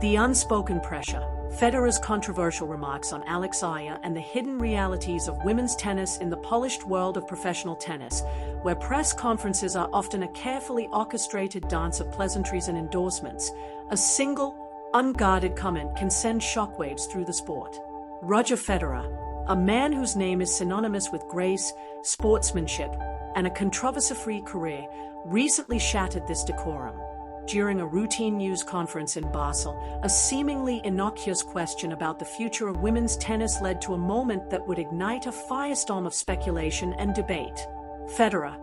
The unspoken pressure, Federer's controversial remarks on Eala and the hidden realities of women's tennis in the polished world of professional tennis, where press conferences are often a carefully orchestrated dance of pleasantries and endorsements. A single, unguarded comment can send shockwaves through the sport. Roger Federer, a man whose name is synonymous with grace, sportsmanship, and a controversy-free career, recently shattered this decorum. During a routine news conference in Basel, a seemingly innocuous question about the future of women's tennis led to a moment that would ignite a firestorm of speculation and debate. Federer,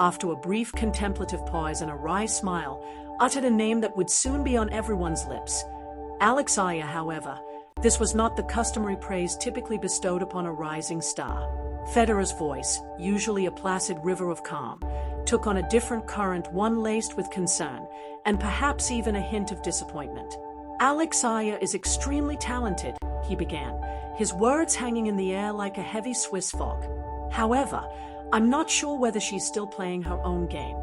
after a brief contemplative pause and a wry smile, uttered a name that would soon be on everyone's lips. Eala, however, this was not the customary praise typically bestowed upon a rising star. Federer's voice, usually a placid river of calm, took on a different current, one laced with concern, and perhaps even a hint of disappointment. Eala is extremely talented, he began, his words hanging in the air like a heavy Swiss fog. However, I'm not sure whether she's still playing her own game.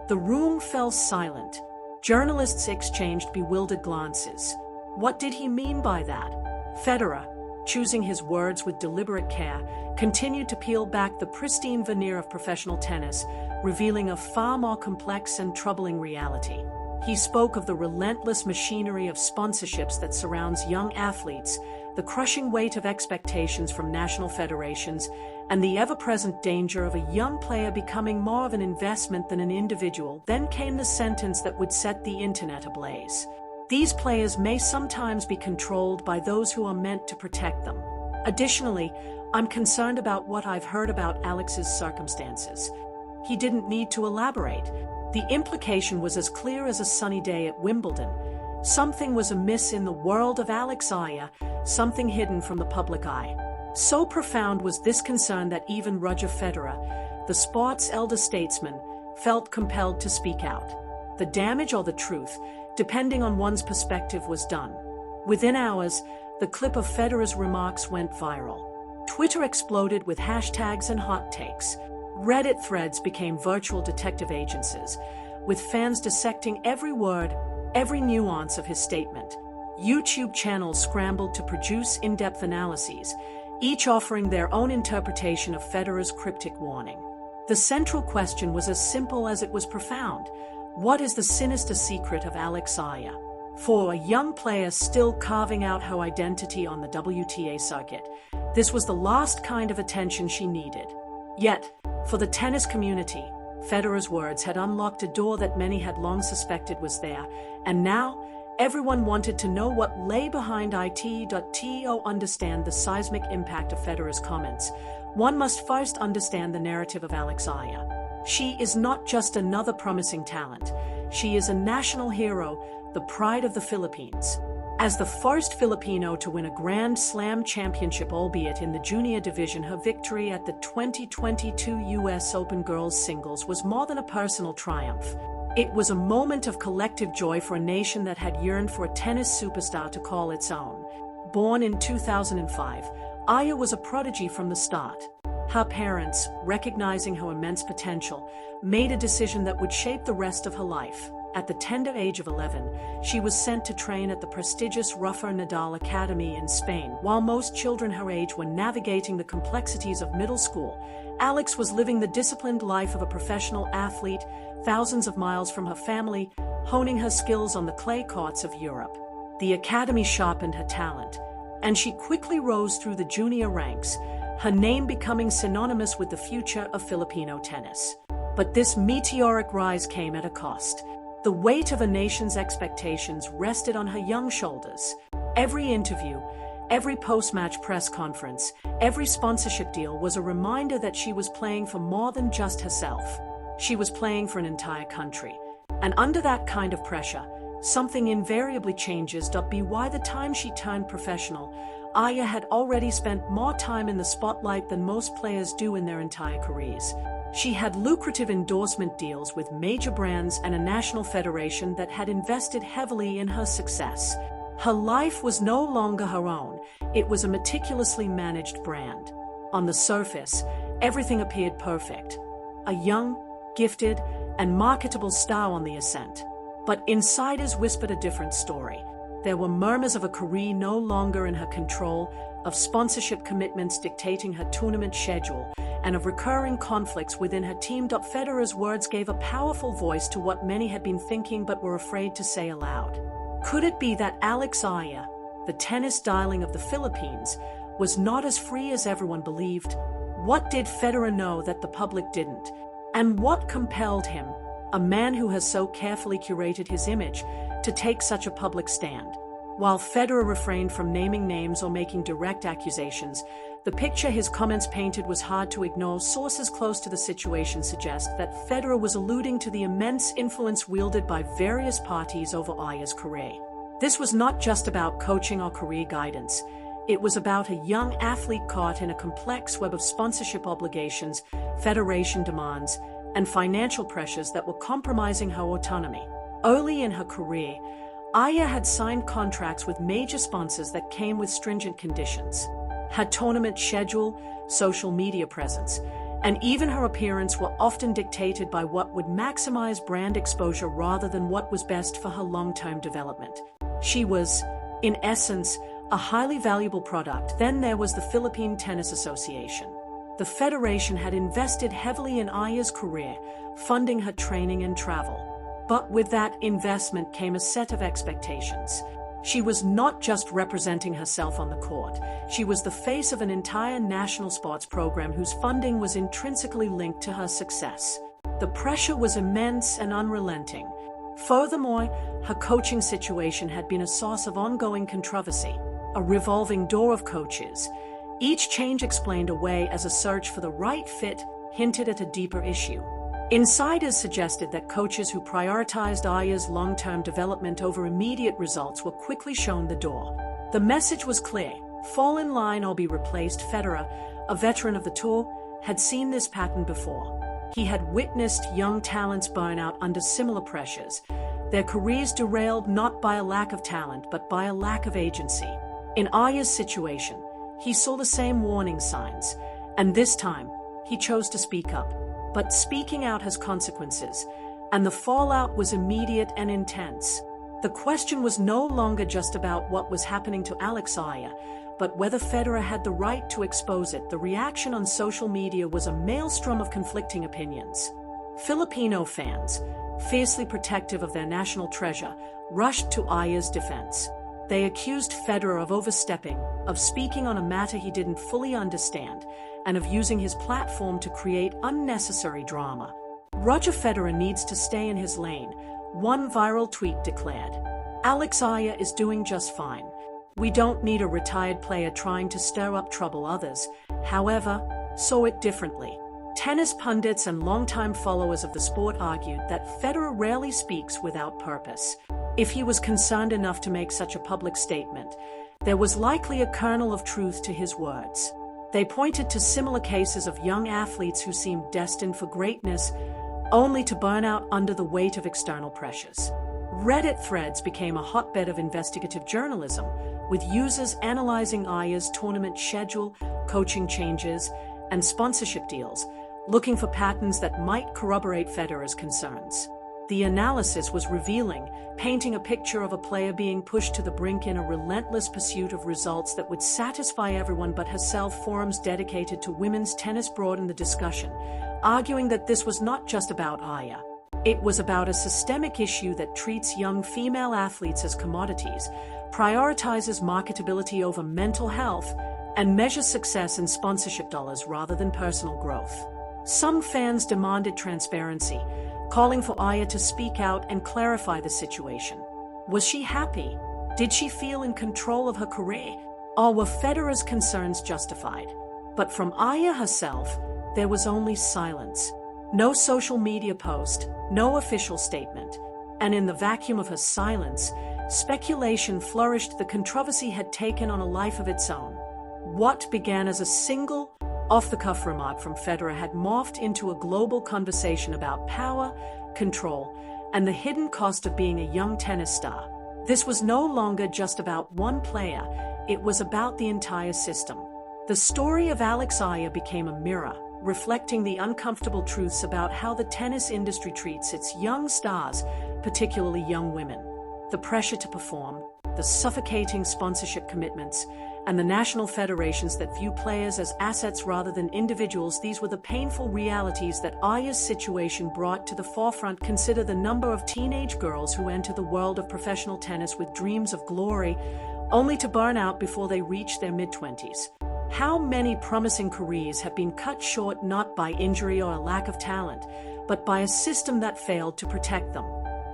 The room fell silent. Journalists exchanged bewildered glances. What did he mean by that? Federer, choosing his words with deliberate care, continued to peel back the pristine veneer of professional tennis, revealing a far more complex and troubling reality. He spoke of the relentless machinery of sponsorships that surrounds young athletes, the crushing weight of expectations from national federations, and the ever-present danger of a young player becoming more of an investment than an individual. Then came the sentence that would set the internet ablaze. These players may sometimes be controlled by those who are meant to protect them. Additionally, I'm concerned about what I've heard about Alex's circumstances. He didn't need to elaborate. The implication was as clear as a sunny day at Wimbledon. Something was amiss in the world of Eala, something hidden from the public eye. So profound was this concern that even Roger Federer, the sport's elder statesman, felt compelled to speak out. The damage or the truth, depending on one's perspective, was done. Within hours, the clip of Federer's remarks went viral. Twitter exploded with hashtags and hot takes. Reddit threads became virtual detective agencies, with fans dissecting every word, every nuance of his statement. YouTube channels scrambled to produce in-depth analyses, each offering their own interpretation of Federer's cryptic warning. The central question was as simple as it was profound. What is the sinister secret of Eala? For a young player still carving out her identity on the WTA circuit, this was the last kind of attention she needed. Yet, for the tennis community, Federer's words had unlocked a door that many had long suspected was there, and now, everyone wanted to know what lay behind it. To understand the seismic impact of Federer's comments, one must first understand the narrative of Eala. She is not just another promising talent. She is a national hero, the pride of the Philippines. As the first Filipino to win a Grand Slam championship, albeit in the junior division, her victory at the 2022 U.S. Open girls singles was more than a personal triumph. It was a moment of collective joy for a nation that had yearned for a tennis superstar to call its own. Born in 2005, Eala was a prodigy from the start. Her parents, recognizing her immense potential, made a decision that would shape the rest of her life. At the tender age of 11, she was sent to train at the prestigious Rafael Nadal Academy in Spain. While most children her age were navigating the complexities of middle school, Alex was living the disciplined life of a professional athlete, thousands of miles from her family, honing her skills on the clay courts of Europe. The academy sharpened her talent, and she quickly rose through the junior ranks, her name becoming synonymous with the future of Filipino tennis. But this meteoric rise came at a cost. The weight of a nation's expectations rested on her young shoulders. Every interview, every post-match press conference, every sponsorship deal was a reminder that she was playing for more than just herself. She was playing for an entire country. And under that kind of pressure, something invariably changes. By the time she turned professional, Eala had already spent more time in the spotlight than most players do in their entire careers. She had lucrative endorsement deals with major brands and a national federation that had invested heavily in her success. Her life was no longer her own, it was a meticulously managed brand. On the surface, everything appeared perfect. A young, gifted, and marketable star on the ascent. But insiders whispered a different story. There were murmurs of a career no longer in her control, of sponsorship commitments dictating her tournament schedule, and of recurring conflicts within her team. Federer's words gave a powerful voice to what many had been thinking but were afraid to say aloud. Could it be that Alex Eala, the tennis darling of the Philippines, was not as free as everyone believed? What did Federer know that the public didn't? And what compelled him, a man who has so carefully curated his image, to take such a public stand? While Federer refrained from naming names or making direct accusations, the picture his comments painted was hard to ignore. Sources close to the situation suggest that Federer was alluding to the immense influence wielded by various parties over Eala's career. This was not just about coaching or career guidance. It was about a young athlete caught in a complex web of sponsorship obligations, federation demands, and financial pressures that were compromising her autonomy. Early in her career, Eala had signed contracts with major sponsors that came with stringent conditions. Her tournament schedule, social media presence, and even her appearance were often dictated by what would maximize brand exposure rather than what was best for her long-term development. She was, in essence, a highly valuable product. Then there was the Philippine Tennis Association. The federation had invested heavily in Eala's career, funding her training and travel. But with that investment came a set of expectations. She was not just representing herself on the court, she was the face of an entire national sports program whose funding was intrinsically linked to her success. The pressure was immense and unrelenting. Furthermore, her coaching situation had been a source of ongoing controversy, a revolving door of coaches. Each change explained away as a search for the right fit hinted at a deeper issue. Insiders suggested that coaches who prioritized Eala's long-term development over immediate results were quickly shown the door. The message was clear: fall in line or be replaced. Federer, a veteran of the tour, had seen this pattern before. He had witnessed young talents burn out under similar pressures, their careers derailed not by a lack of talent but by a lack of agency. In Eala's situation, he saw the same warning signs, and this time, he chose to speak up. But speaking out has consequences, and the fallout was immediate and intense. The question was no longer just about what was happening to Alex Eala, but whether Federer had the right to expose it. The reaction on social media was a maelstrom of conflicting opinions. Filipino fans, fiercely protective of their national treasure, rushed to Eala's defense. They accused Federer of overstepping, of speaking on a matter he didn't fully understand, and of using his platform to create unnecessary drama. Roger Federer needs to stay in his lane, one viral tweet declared. Alex Eala is doing just fine. We don't need a retired player trying to stir up trouble. Others, however, saw it differently. Tennis pundits and longtime followers of the sport argued that Federer rarely speaks without purpose. If he was concerned enough to make such a public statement, there was likely a kernel of truth to his words. They pointed to similar cases of young athletes who seemed destined for greatness, only to burn out under the weight of external pressures. Reddit threads became a hotbed of investigative journalism, with users analyzing Eala's tournament schedule, coaching changes, and sponsorship deals, looking for patterns that might corroborate Federer's concerns. The analysis was revealing, painting a picture of a player being pushed to the brink in a relentless pursuit of results that would satisfy everyone but herself. Forums dedicated to women's tennis broadened the discussion, arguing that this was not just about Eala. It was about a systemic issue that treats young female athletes as commodities, prioritizes marketability over mental health, and measures success in sponsorship dollars rather than personal growth. Some fans demanded transparency, calling for Eala to speak out and clarify the situation. Was she happy? Did she feel in control of her career? Or were Federer's concerns justified? But from Eala herself, there was only silence. No social media post, no official statement. And in the vacuum of her silence, speculation flourished. The controversy had taken on a life of its own. What began as a single, off-the-cuff remark from Federer had morphed into a global conversation about power, control, and the hidden cost of being a young tennis star. This was no longer just about one player, it was about the entire system. The story of Alex Eala became a mirror, reflecting the uncomfortable truths about how the tennis industry treats its young stars, particularly young women. The pressure to perform, the suffocating sponsorship commitments, and the national federations that view players as assets rather than individuals. These were the painful realities that Aya's situation brought to the forefront. Consider the number of teenage girls who enter the world of professional tennis with dreams of glory, only to burn out before they reach their mid-20s. How many promising careers have been cut short not by injury or a lack of talent, but by a system that failed to protect them?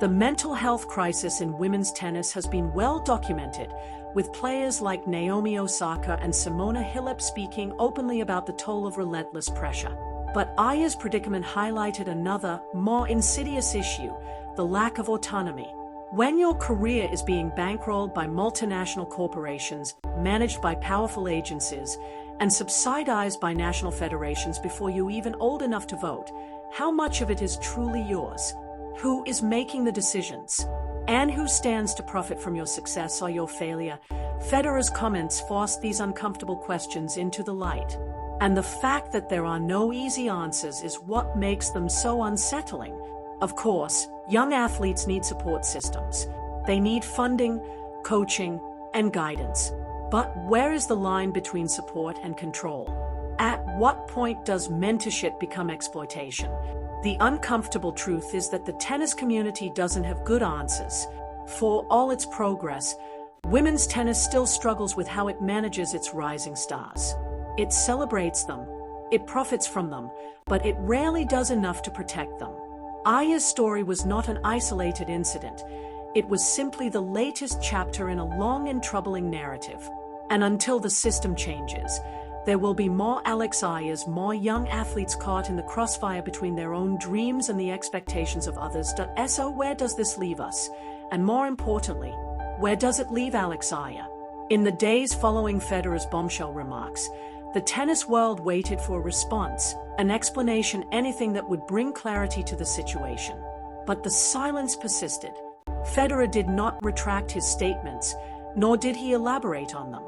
The mental health crisis in women's tennis has been well documented, with players like Naomi Osaka and Simona Halep speaking openly about the toll of relentless pressure. But Aya's predicament highlighted another, more insidious issue: the lack of autonomy. When your career is being bankrolled by multinational corporations, managed by powerful agencies, and subsidized by national federations before you're even old enough to vote, how much of it is truly yours? Who is making the decisions? And who stands to profit from your success or your failure? Federer's comments forced these uncomfortable questions into the light. And the fact that there are no easy answers is what makes them so unsettling. Of course, young athletes need support systems. They need funding, coaching, and guidance. But where is the line between support and control? At what point does mentorship become exploitation? The uncomfortable truth is that the tennis community doesn't have good answers. For all its progress, women's tennis still struggles with how it manages its rising stars. It celebrates them, it profits from them, but it rarely does enough to protect them. Aya's story was not an isolated incident. It was simply the latest chapter in a long and troubling narrative. And until the system changes, there will be more Alex Ayas, more young athletes caught in the crossfire between their own dreams and the expectations of others. So where does this leave us? And more importantly, where does it leave Alex Aya? In the days following Federer's bombshell remarks, the tennis world waited for a response, an explanation, anything that would bring clarity to the situation. But the silence persisted. Federer did not retract his statements, nor did he elaborate on them.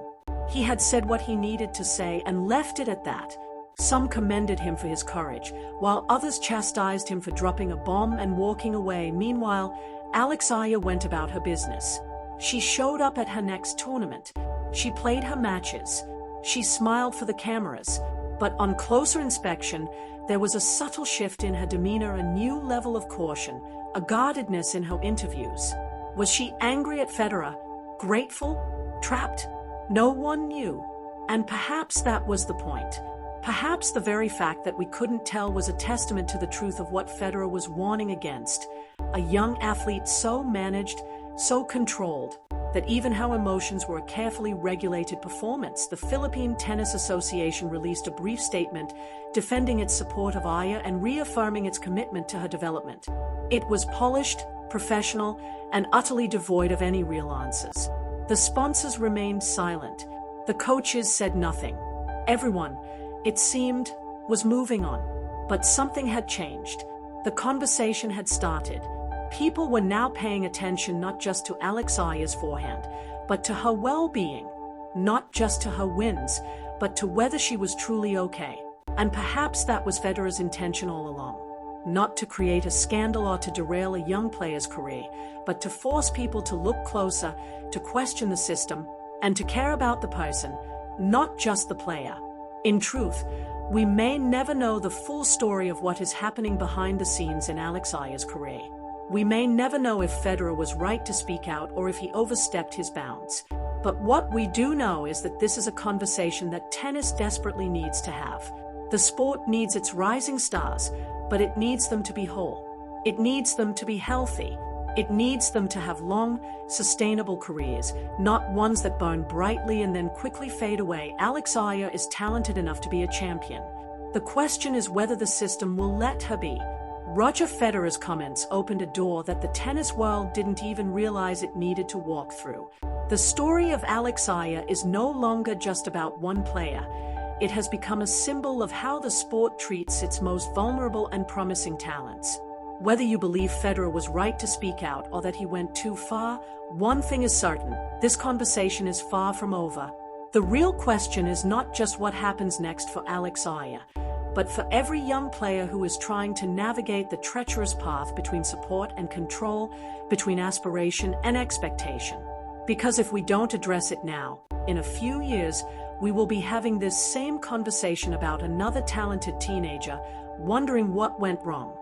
He had said what he needed to say and left it at that. Some commended him for his courage, while others chastised him for dropping a bomb and walking away. Meanwhile, Alex Aya went about her business. She showed up at her next tournament. She played her matches. She smiled for the cameras. But on closer inspection, there was a subtle shift in her demeanor, a new level of caution, a guardedness in her interviews. Was she angry at Federer? Grateful? Trapped? No one knew. And perhaps that was the point. Perhaps the very fact that we couldn't tell was a testament to the truth of what Federer was warning against. A young athlete so managed, so controlled, that even her emotions were a carefully regulated performance. The Philippine Tennis Association released a brief statement defending its support of Aya and reaffirming its commitment to her development. It was polished, professional, and utterly devoid of any real answers. The sponsors remained silent. The coaches said nothing. Everyone, it seemed, was moving on. But something had changed. The conversation had started. People were now paying attention not just to Alex Aya's forehand, but to her well-being. Not just to her wins, but to whether she was truly okay. And perhaps that was Federer's intention all along. Not to create a scandal or to derail a young player's career, but to force people to look closer, to question the system, and to care about the person, not just the player. In truth, we may never know the full story of what is happening behind the scenes in Alex Aya's career. We may never know if Federer was right to speak out or if he overstepped his bounds. But what we do know is that this is a conversation that tennis desperately needs to have. The sport needs its rising stars, but it needs them to be whole. It needs them to be healthy. It needs them to have long, sustainable careers, not ones that burn brightly and then quickly fade away. Alex Aya is talented enough to be a champion. The question is whether the system will let her be. Roger Federer's comments opened a door that the tennis world didn't even realize it needed to walk through. The story of Alex Aya is no longer just about one player. It has become a symbol of how the sport treats its most vulnerable and promising talents. Whether you believe Federer was right to speak out or that he went too far, one thing is certain: this conversation is far from over. The real question is not just what happens next for Alex Aya, but for every young player who is trying to navigate the treacherous path between support and control, between aspiration and expectation. Because if we don't address it now, in a few years, we will be having this same conversation about another talented teenager, wondering what went wrong.